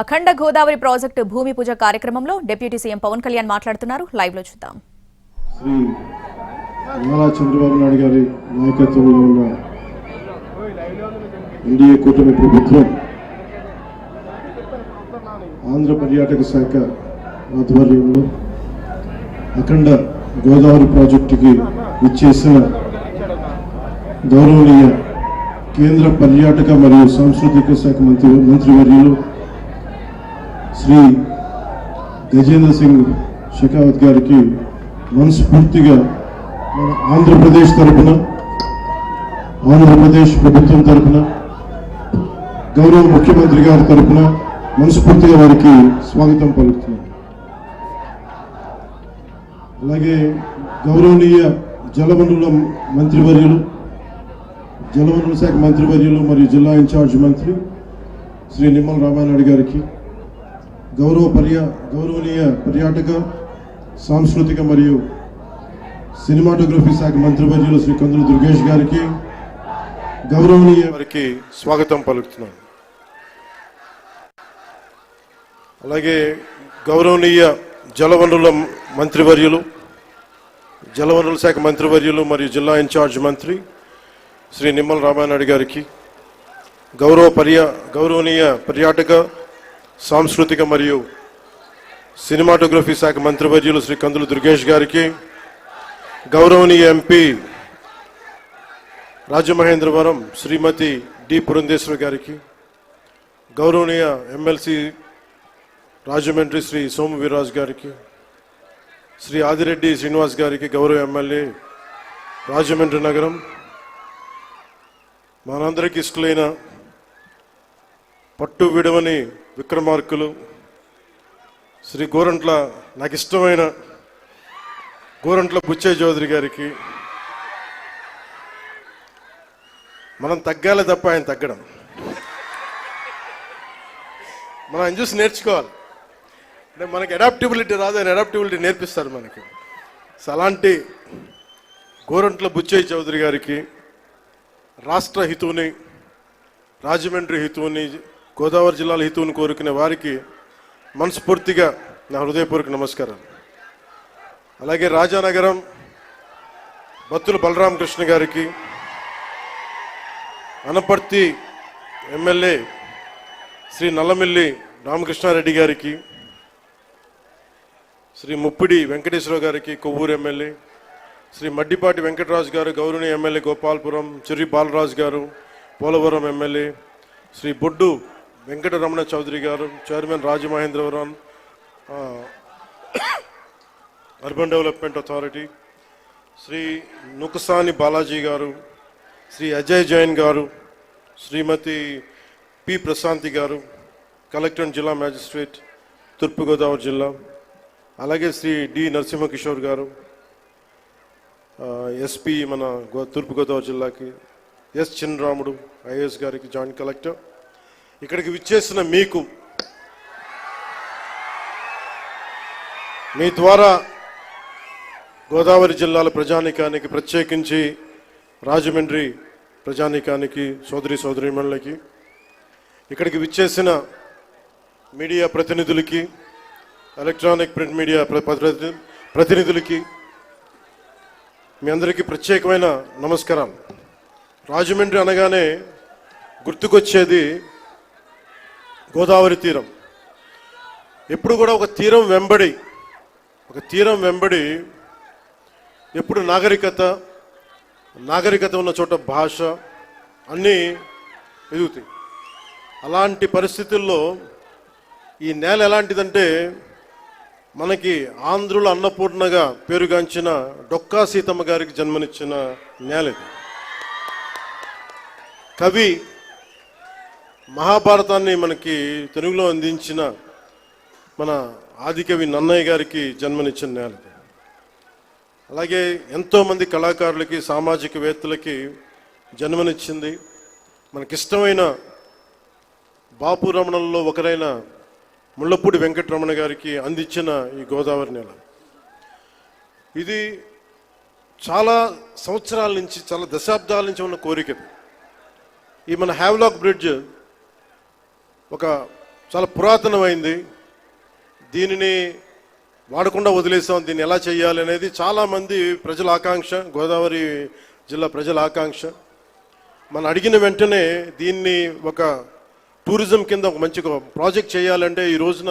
అఖండ Godavari project భూమి పూజ కార్యక్రమంలో deputy CM Pawan Kalyan మాట్లాడుతున్నారు. లైవ్ లో చూద్దాం. శ్రీ నారా చంద్రబాబు నాయుడు గారి నాయకత్వంలో ఉన్న ఎన్డీఏ కూటమి ప్రభుత్వం ఆంధ్ర పర్యాటక శాఖ ఆధ్వర్యంలో అఖండ గోదావరి ప్రాజెక్టుకి ఇచ్చేసిన గౌరవనీయ కేంద్ర పర్యాటక మరియు సాంస్కృతిక శాఖ మంత్రివర్యులు శ్రీ గజేంద్ర సింగ్ షెకావత్ గారికి మనస్ఫూర్తిగా మన ఆంధ్రప్రదేశ్ తరఫున, ఆంధ్రప్రదేశ్ ప్రభుత్వం తరఫున, గౌరవ ముఖ్యమంత్రి గారి తరఫున మనస్ఫూర్తిగా వారికి స్వాగతం పలుకుతున్నాం. అలాగే గౌరవనీయ జలవనరుల మంత్రివర్యులు, జలవనరుల శాఖ మంత్రివర్యులు మరియు జిల్లా ఇన్ఛార్జ్ మంత్రి శ్రీ నిమ్మల రామానాయుడు గారికి, గౌరవనీయ పర్యాటక, సాంస్కృతిక మరియు సినిమాటోగ్రఫీ శాఖ మంత్రివర్యులు శ్రీ కందుల దుర్గేష్ గారికి, గౌరవనీయ వారికి స్వాగతం పలుకుతున్నాను. అలాగే గౌరవనీయ జలవనరుల మంత్రివర్యులు, జలవనరుల శాఖ మంత్రివర్యులు మరియు జిల్లా ఇన్ఛార్జ్ మంత్రి శ్రీ నిమ్మల రామానాయుడు గారికి, గౌరవనీయ పర్యాటక, సాంస్కృతిక మరియు సినిమాటోగ్రఫీ శాఖ మంత్రివర్యులు శ్రీ కందుల దుర్గేష్ గారికి, గౌరవనీయ ఎంపీ రాజమహేంద్రవరం శ్రీమతి డి పురంధేశ్వరి గారికి, గౌరవనీయ ఎమ్మెల్సీ రాజమండ్రి శ్రీ సోము వీర్రాజు గారికి, శ్రీ ఆదిరెడ్డి శ్రీనివాస్ గారికి, గౌరవ ఎమ్మెల్యే రాజమండ్రి నగరం, మనందరికీ ఇష్టలైన పట్టు విడవని విక్రమార్కులు శ్రీ గోరంట్ల, నాకు ఇష్టమైన గోరంట్ల బుచ్చయ్య చౌదరి గారికి, మనం తగ్గాలి తప్ప ఆయన తగ్గడం, మనం ఆయన చూసి నేర్చుకోవాలి. అంటే మనకి అడాప్టబిలిటీ రాదు, ఆయన అడాప్టబిలిటీ నేర్పిస్తారు మనకి. సో అలాంటి గోరంట్ల బుచ్చయ్య చౌదరి గారికి, రాష్ట్ర హితువుని, రాజమండ్రి హితువుని, గోదావరి జిల్లాల హితువుని కోరుకునే వారికి మనస్ఫూర్తిగా నా హృదయపూర్వక నమస్కారాలు. అలాగే రాజానగరం బత్తుల బలరామకృష్ణ గారికి, అనపర్తి ఎమ్మెల్యే శ్రీ నల్లమిల్లి రామకృష్ణారెడ్డి గారికి, శ్రీ ముప్పిడి వెంకటేశ్వరరావు గారికి, కొవ్వూరు ఎమ్మెల్యే శ్రీ మడ్డిపాటి వెంకటరాజు గారు, గౌరవనీయ ఎమ్మెల్యే గోపాలపురం చెర్రి బాలరాజు గారు, పోలవరం ఎమ్మెల్యే శ్రీ బొడ్డు వెంకటరమణ చౌదరి గారు, chairman Rajamahendravaram urban development authority, Shri Nukasani Balaji గారు, శ్రీ అజయ్ జైన్ గారు, శ్రీమతి పి ప్రశాంతి గారు, కలెక్టర్ జిల్లా మ్యాజిస్ట్రేట్ తూర్పుగోదావరి జిల్లా, అలాగే శ్రీ డి నరసింహకిషోర్ గారు, ఎస్పీ మన తూర్పుగోదావరి జిల్లాకి, ఎస్ చిన్నరాముడు ఐఏఎస్ గారికి, జాయింట్ కలెక్టర్, ఇక్కడికి విచ్చేసిన మీకు, మీ ద్వారా గోదావరి జిల్లాల ప్రజానీకానికి, ప్రత్యేకించి రాజమండ్రి ప్రజానీకానికి, సోదరీమణులకి, ఇక్కడికి విచ్చేసిన మీడియా ప్రతినిధులకి, ఎలక్ట్రానిక్ ప్రింట్ మీడియా ప్రతినిధులకి, మీ అందరికీ ప్రత్యేకమైన నమస్కారాలు. రాజమండ్రి అనగానే గుర్తుకొచ్చేది గోదావరి తీరం. ఎప్పుడు కూడా ఒక తీరం వెంబడి ఎప్పుడు నాగరికత ఉన్న చోట భాష అన్నీ ఎదుగుతాయి. అలాంటి పరిస్థితుల్లో ఈ నేల ఎలాంటిదంటే, మనకి ఆంధ్రుల అన్నపూర్ణగా పేరుగాంచిన డొక్కా సీతమ్మ గారికి జన్మనిచ్చిన నేల ఇది. కవి మహాభారతాన్ని మనకి తెలుగులో అందించిన మన ఆదికవి నన్నయ్య గారికి జన్మనిచ్చిన నేల. అలాగే ఎంతోమంది కళాకారులకి, సామాజికవేత్తలకి జన్మనిచ్చింది. మనకిష్టమైన బాపు రమణంలో ఒకరైన ముళ్ళపూడి వెంకటరమణ గారికి అందించిన ఈ గోదావరి నేల. ఇది చాలా సంవత్సరాల నుంచి, చాలా దశాబ్దాల నుంచి ఉన్న కోరిక. ఈ మన హ్యావ్లాక్ బ్రిడ్జ్ ఒక చాలా పురాతనమైంది. దీనిని వాడకుండా వదిలేసాం. దీన్ని ఎలా చేయాలి అనేది చాలామంది ప్రజల ఆకాంక్ష, గోదావరి జిల్లా ప్రజల ఆకాంక్ష. మనం అడిగిన వెంటనే దీన్ని ఒక టూరిజం కింద ఒక మంచి ప్రాజెక్ట్ చేయాలంటే ఈ రోజున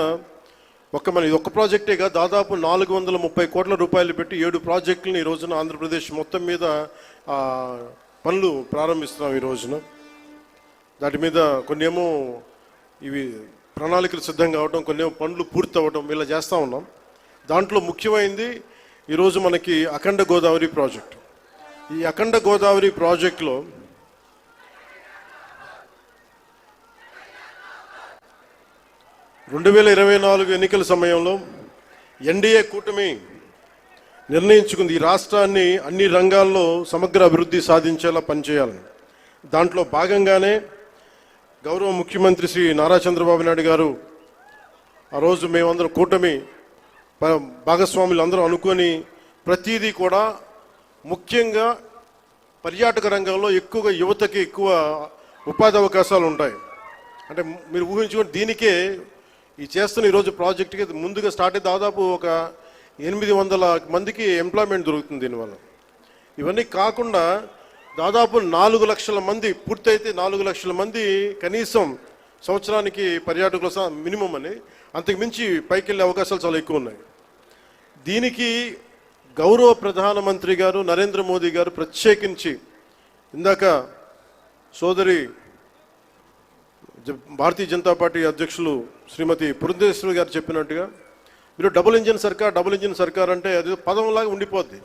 ఇది ఒక్క ప్రాజెక్టేగా దాదాపు 430 కోట్ల రూపాయలు పెట్టి 7 ప్రాజెక్టులను ఈ రోజున ఆంధ్రప్రదేశ్ మొత్తం మీద పనులు ప్రారంభిస్తున్నాం. ఈ రోజున దాటి మీద కొన్నేమో ఇవి ప్రణాళికలు సిద్ధం కావడం, కొన్నేమో పనులు పూర్తి అవ్వడం, ఇలా చేస్తూ ఉన్నాం. దాంట్లో ముఖ్యమైనది ఈరోజు మనకి అఖండ గోదావరి ప్రాజెక్టు. ఈ అఖండ గోదావరి ప్రాజెక్టులో రెండు 2024 ఎన్నికల సమయంలో ఎన్డీఏ కూటమి నిర్ణయించుకుంది ఈ రాష్ట్రాన్ని అన్ని రంగాల్లో సమగ్ర అభివృద్ధి సాధించేలా పనిచేయాలని. దాంట్లో భాగంగానే గౌరవ ముఖ్యమంత్రి శ్రీ నారా చంద్రబాబు నాయుడు గారు ఆ రోజు మేమందరం కూటమి భాగస్వాములు అందరూ అనుకొని ప్రతిదీ కూడా ముఖ్యంగా పర్యాటక రంగంలో ఎక్కువగా యువతకి ఎక్కువ ఉపాధి అవకాశాలు ఉంటాయి. అంటే మీరు ఊహించుకొని దీనికే ఈ చేస్తున్న ఈరోజు ప్రాజెక్టుకి ముందుగా స్టార్ట్ అయితే దాదాపు ఒక 800 మందికి ఎంప్లాయ్మెంట్ దొరుకుతుంది దీనివల్ల. ఇవన్నీ కాకుండా దాదాపు 4 లక్షల మంది పూర్తయితే 4 లక్షల మంది కనీసం సంవత్సరానికి పర్యాటకుల మినిమం అని, అంతకు మించి పైకి వెళ్ళే అవకాశాలు చాలా ఎక్కువ ఉన్నాయి. దీనికి గౌరవ ప్రధానమంత్రి గారు నరేంద్ర మోదీ గారు ప్రత్యేకించి ఇందాక సోదరి భారతీయ జనతా పార్టీ అధ్యక్షులు శ్రీమతి పురంధేశ్వరి గారు చెప్పినట్టుగా మీరు డబుల్ ఇంజిన్ సర్కార్ అంటే అది పదంలాగా ఉండిపోద్ది.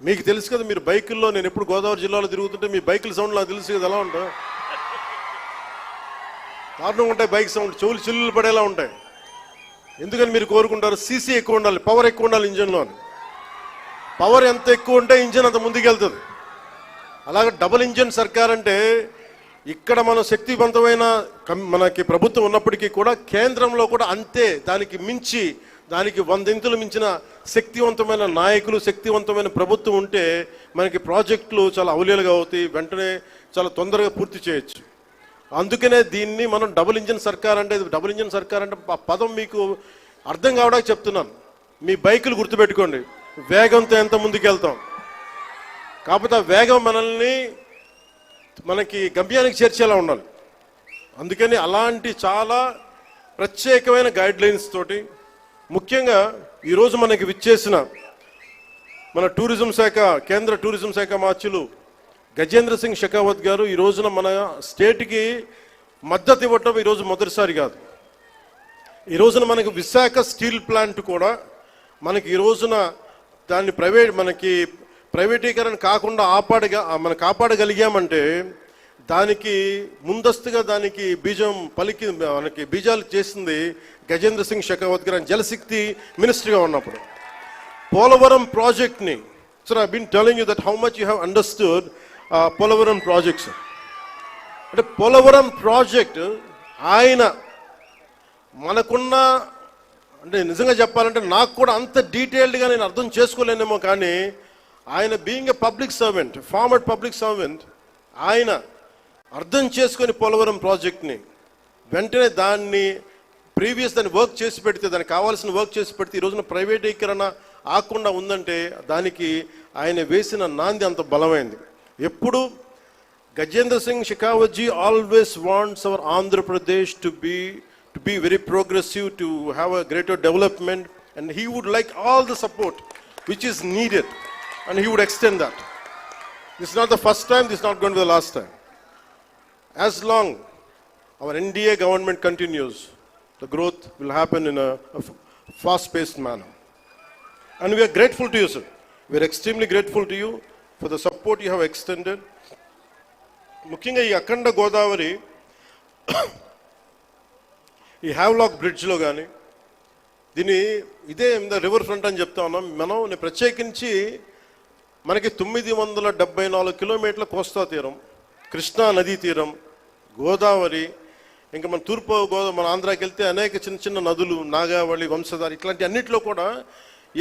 మీకు తెలుసు కదా, మీరు బైకుల్లో, నేను ఎప్పుడు గోదావరి జిల్లాలో తిరుగుతుంటే మీ బైకుల సౌండ్ నాకు తెలుసు కదా ఎలా ఉంటాయి, దారుణంగా ఉంటాయి. బైక్ సౌండ్ చెవులు చిల్లులు పడేలా ఉంటాయి. ఎందుకని మీరు కోరుకుంటారు సీసీ ఎక్కువ ఉండాలి, పవర్ ఎక్కువ ఉండాలి ఇంజన్లో అని. పవర్ ఎంత ఎక్కువ ఉంటే ఇంజన్ అంత ముందుకెళ్తుంది. అలాగే డబుల్ ఇంజిన్ సర్కార్ అంటే ఇక్కడ మన శక్తివంతమైన మనకి ప్రభుత్వం ఉన్నప్పటికీ కూడా కేంద్రంలో కూడా అంతే, దానికి మించి, దానికి 100 ఇంతులు మించిన శక్తివంతమైన నాయకులు, శక్తివంతమైన ప్రభుత్వం ఉంటే మనకి ప్రాజెక్టులు చాలా అవలీలుగా అవుతాయి, వెంటనే చాలా తొందరగా పూర్తి చేయొచ్చు. అందుకనే దీన్ని మనం డబుల్ ఇంజిన్ సర్కార్ అంటే ఆ పదం మీకు అర్థం కావడానికి చెప్తున్నాను. మీ బైకులు గుర్తుపెట్టుకోండి, వేగంతో ఎంత ముందుకెళ్తాం. కాకపోతే ఆ వేగం మనకి గమ్యానికి చేర్చేలా ఉండాలి. అందుకని అలాంటి చాలా ప్రత్యేకమైన గైడ్ లైన్స్ తోటి ముఖ్యంగా ఈరోజు మనకి విచ్చేసిన మన టూరిజం శాఖ, కేంద్ర టూరిజం శాఖ మార్చులు గజేంద్ర సింగ్ షెకావత్ గారు ఈ రోజున మన స్టేట్కి మద్దతు ఇవ్వటం ఈరోజు మొదటిసారి కాదు. ఈ రోజున మనకి విశాఖ స్టీల్ ప్లాంట్ కూడా మనకి ఈ రోజున దాన్ని ప్రైవేటీకరణ కాకుండా మనం కాపాడగలిగామంటే దానికి ముందస్తుగా దానికి మనకి బీజాలు చేసింది గజేంద్ర సింగ్ షెకావత్ గారు జలశక్తి మినిస్టర్గా ఉన్నప్పుడు. పోలవరం ప్రాజెక్ట్ని, sir I been telling you that how much you have understood Polavaram projects. అంటే పోలవరం ప్రాజెక్ట్ ఆయన మనకున్న, అంటే నిజంగా చెప్పాలంటే నాకు కూడా అంత డీటెయిల్డ్గా నేను అర్థం చేసుకోలేనేమో, కానీ ఆయన being a public servant, former public servant, ఆయన అర్థం చేసుకొని పోలవరం ప్రాజెక్ట్ని వెంటనే దాన్ని వర్క్ చేసి పెడితే, దానికి కావాల్సిన వర్క్ చేసి పెడితే ఈ రోజున ప్రైవేటీకరణ ఆకుండా ఉందంటే దానికి ఆయన వేసిన నాంది అంత బలమైంది. ఎప్పుడు Gajendra Singh Shekhawat ji always wants our Andhra Pradesh to be very progressive, to have a greater development, and he would like all the support which is needed, and he would extend that. This is not the first time, this is not going to be the last time. As long our NDA government continues, the growth will happen in a fast-paced manner. And we are grateful to you, sir. We are extremely grateful to you for the support you have extended. ముఖ్యంగా ఈ అఖండ గోదావరి ఈ Havelock బ్రిడ్జ్లో కానీ ఇదే river front అని చెప్తా ఉన్నాం నేను ప్రత్యేకించి మనకి 974 కిలోమీటర్ల కోస్తా తీరం, కృష్ణా నదీ తీరం, గోదావరి, ఇంకా మన మన ఆంధ్రాకి వెళ్తే అనేక చిన్న చిన్న నదులు, నాగావళి, వంశధార, ఇట్లాంటి అన్నింటిలో కూడా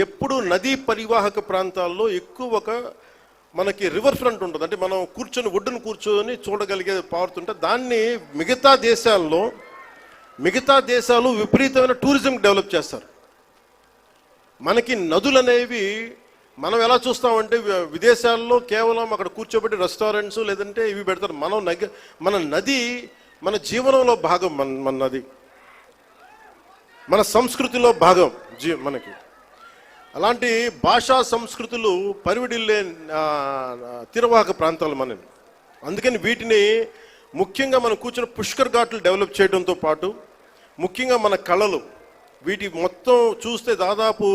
ఎప్పుడు నదీ పరివాహక ప్రాంతాల్లో ఎక్కువ మనకి రివర్ ఫ్రంట్ ఉంటుంది. అంటే మనం ఒడ్డును కూర్చొని చూడగలిగే పారుతుంటే దాన్ని మిగతా దేశాల్లో మిగతా దేశాలు విపరీతమైన టూరిజం డెవలప్ చేస్తారు. మనకి నదులు అనేవి మనం ఎలా చూస్తామంటే విదేశాల్లో కేవలం అక్కడ కూర్చోబెట్టి రెస్టారెంట్స్ లేదంటే ఇవి పెడతారు. మన నది మన జీవనంలో భాగం. మన నది మన సంస్కృతిలో భాగం మనకి. అలాంటి భాషా సంస్కృతులు పరివిడిల్లే తీరవాహక ప్రాంతాలు మనవి. అందుకని వీటిని ముఖ్యంగా మనం కూర్చున్న పుష్కర్ ఘాట్లు డెవలప్ చేయడంతో పాటు ముఖ్యంగా మన కళలు వీటి మొత్తం చూస్తే దాదాపు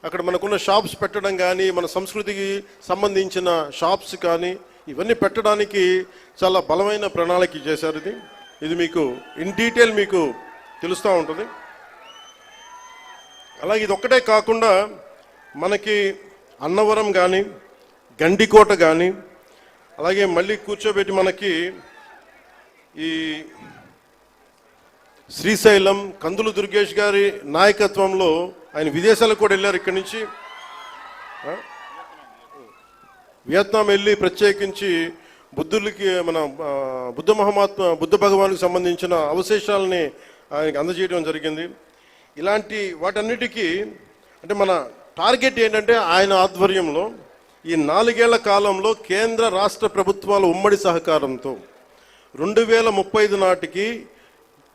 అక్కడ మనకున్న షాప్స్ పెట్టడం కానీ మన సంస్కృతికి సంబంధించిన షాప్స్ కానీ ఇవన్నీ పెట్టడానికి చాలా బలమైన ప్రణాళిక చేశారు. ఇది మీకు ఇన్ డీటెయిల్ మీకు తెలుస్తూ ఉంటుంది. అలాగే ఇది ఒక్కటే కాకుండా మనకి అన్నవరం కానీ గండికోట కానీ అలాగే మళ్ళీ కూర్చోబెట్టి మనకి ఈ శ్రీశైలం కందులు దుర్గేష్ గారి నాయకత్వంలో ఆయన విదేశాలకు కూడా వెళ్ళారు. ఇక్కడి నుంచి వియత్నాం వెళ్ళి ప్రత్యేకించి బుద్ధులకి మన బుద్ధ భగవానికి సంబంధించిన అవశేషాలని ఆయనకి అందజేయడం జరిగింది. ఇలాంటి వాటన్నిటికీ అంటే మన టార్గెట్ ఏంటంటే ఆయన ఆధ్వర్యంలో ఈ 4 ఏళ్ల కాలంలో కేంద్ర రాష్ట్ర ప్రభుత్వాల ఉమ్మడి సహకారంతో 2035 నాటికి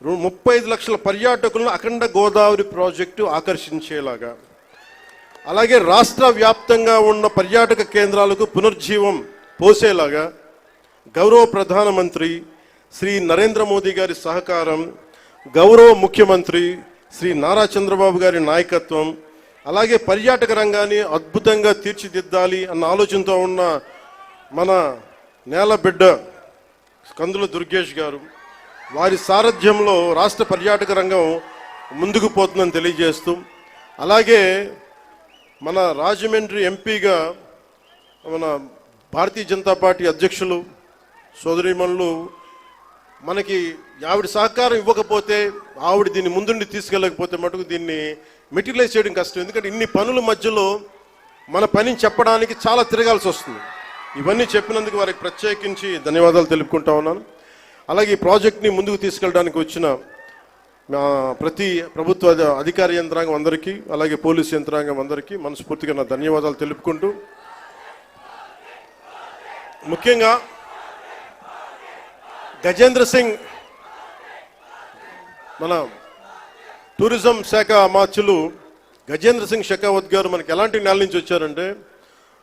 35 లక్షల పర్యాటకులను అఖండ గోదావరి ప్రాజెక్టు ఆకర్షించేలాగా, అలాగే రాష్ట్ర వ్యాప్తంగా ఉన్న పర్యాటక కేంద్రాలకు పునర్జీవం పోసేలాగా గౌరవ ప్రధానమంత్రి శ్రీ నరేంద్ర మోదీ గారి సహకారం, గౌరవ ముఖ్యమంత్రి శ్రీ నారా చంద్రబాబు గారి నాయకత్వం, అలాగే పర్యాటక రంగాన్ని అద్భుతంగా తీర్చిదిద్దాలి అన్న ఆలోచనతో ఉన్న మన నేల బిడ్డ కందుల దుర్గేష్ గారు వారి సారథ్యంలో రాష్ట్ర పర్యాటక రంగం ముందుకు పోతుందని తెలియజేస్తూ, అలాగే మన రాజమండ్రి ఎంపీగా మన భారతీయ జనతా పార్టీ అధ్యక్షులు సోదరీమణులు మనకి ఆవిడ సహకారం ఇవ్వకపోతే, ఆవిడ దీన్ని ముందుండి తీసుకెళ్ళకపోతే మటుకు దీన్ని మెటీరియలైజ్ చేయడం కష్టం. ఎందుకంటే ఇన్ని పనుల మధ్యలో మన పనిని చెప్పడానికి చాలా తిరగాల్సి వస్తుంది. ఇవన్నీ చెప్పినందుకు వారికి ప్రత్యేకించి ధన్యవాదాలు తెలుపుకుంటా ఉన్నాను. అలాగే ఈ ప్రాజెక్ట్ని ముందుకు తీసుకెళ్ళడానికి వచ్చిన ప్రతి ప్రభుత్వ అధికార యంత్రాంగం అందరికీ, అలాగే పోలీసు యంత్రాంగం అందరికీ మనస్ఫూర్తిగా నా ధన్యవాదాలు తెలుపుకుంటూ, ముఖ్యంగా గజేంద్ర సింగ్ మన టూరిజం శాఖ అమాత్యులు గజేంద్ర సింగ్ షెకావత్ గారు మనకి ఎలాంటి నేల నుంచి వచ్చారంటే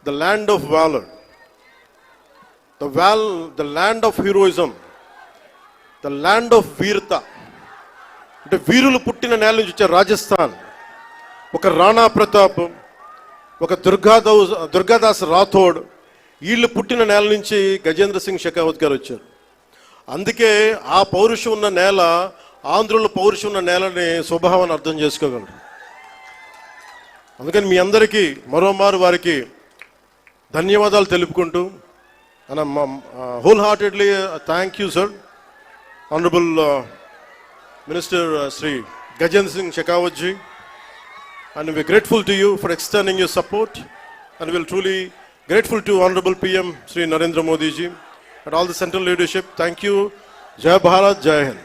the land of valour, the land of heroism, the land of వీరత, అంటే వీరులు పుట్టిన నేల నుంచి వచ్చారు. రాజస్థాన్ ఒక రాణా ప్రతాప్, ఒక దుర్గాదాస్ రాథోడ్, వీళ్ళు పుట్టిన నేల నుంచి గజేంద్ర సింగ్ షెకావత్ గారు వచ్చారు. అందుకే ఆ పౌరుషం ఉన్న నేల, ఆంధ్రుల పౌరుషం ఉన్న నేలని స్వభావాన్ని అర్థం చేసుకోగలరు. అందుకని మీ అందరికీ మరోమారు వారికి ధన్యవాదాలు తెలుపుకుంటూ, and I'm wholeheartedly thank you, sir, Honorable Minister Sri Gajendra Singh Shekhawat ji, and we're grateful to you for extending your support, and we're truly grateful to Honorable PM Sri Narendra Modi ji and all the central leadership. Thank you. Jai Bharat, Jai Hind.